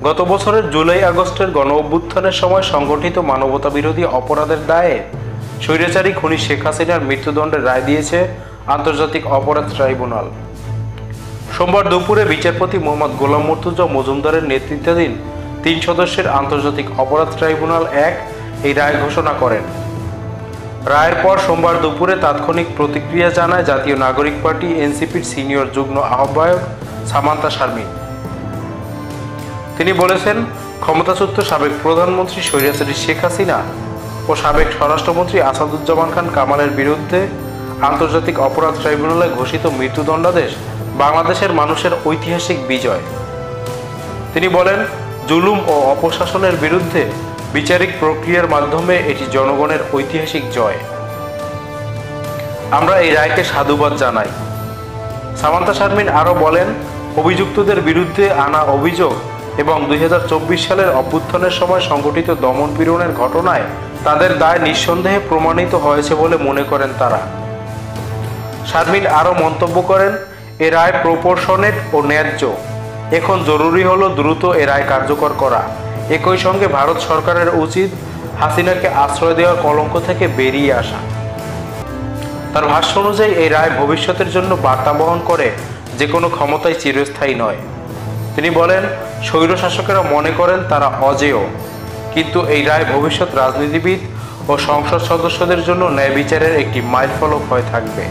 গত বছরের জুলাই আগস্টের গণঅভ্যুত্থানের সময় সংগঠিত মানবতাবিরোধী অপরাধের দায়ে স্বৈরাচারী খুনি শেখ হাসিনার মৃত্যুদণ্ডের রায় দিয়েছে আন্তর্জাতিক অপরাধ ট্রাইব্যুনাল। সোমবার দুপুরে বিচারপতি মোহাম্মদ গোলাম মুর্তজা মজুমদারের নেতৃত্বাধীন 3 সদস্যের আন্তর্জাতিক অপরাধ ট্রাইব্যুনাল 1 এই রায় ঘোষণা করেন। রায়ের পর সোমবার দুপুরে তাৎক্ষণিক প্রতিক্রিয়া জানায় জাতীয় নাগরিক পার্টি এনসিপির সিনিয়র যুগ্ম আহ্বায়ক সামান্তা শারমিন। তিনি বলেছেন, ক্ষমতাচ্যুত সাবেক প্রধানমন্ত্রী স্বৈরাচারী শেখ হাসিনা ও সাবেক স্বরাষ্ট্রমন্ত্রী আসাদুজ্জামান খান কামালের বিরুদ্ধে আন্তর্জাতিক অপরাধ ট্রাইব্যুনালে ঘোষিত মৃত্যুদণ্ডাদেশ বাংলাদেশের মানুষের ঐতিহাসিক বিজয়। তিনি বলেন, জুলুম ও অপশাসনের বিরুদ্ধে বিচারিক প্রক্রিয়ার মাধ্যমে এটি জনগণের ঐতিহাসিক জয়। আমরা এই রায়কে সাধুবাদ জানাই। সামান্তা শারমিন আরও বলেন, অভিযুক্তদের বিরুদ্ধে আনা অভিযোগ এবং 2024 সালের অভ্যুত্থানের সময় সংঘটিত দমন-পীড়নের ঘটনায় তাদের দায় নিঃসন্দেহে প্রমাণিত হয়েছে বলে মনে করেন তারা। শারমিন আরও মন্তব্য করেন, এ রায় প্রপোর্শনেট ও ন্যায্য। এখন জরুরি হলো দ্রুত এ রায় কার্যকর করা। একই সঙ্গে ভারত সরকারের উচিত হাসিনাকে আশ্রয় দেওয়ার কলঙ্ক থেকে বেরিয়ে আসা। তার ভাষ্য অনুযায়ী এই রায় ভবিষ্যতের জন্য বার্তা বহন করে যে কোনো ক্ষমতাই চিরস্থায়ী নয়। তিনি বলেন, স্বৈরশাসকেরা মনে করেন তারা অজেয়, কিন্তু এই রায় ভবিষ্যৎ রাজনীতিবিদ ও সংসদ সদস্যদের জন্য ন্যায় বিচারের একটি মাইলফলক হয়ে থাকবে।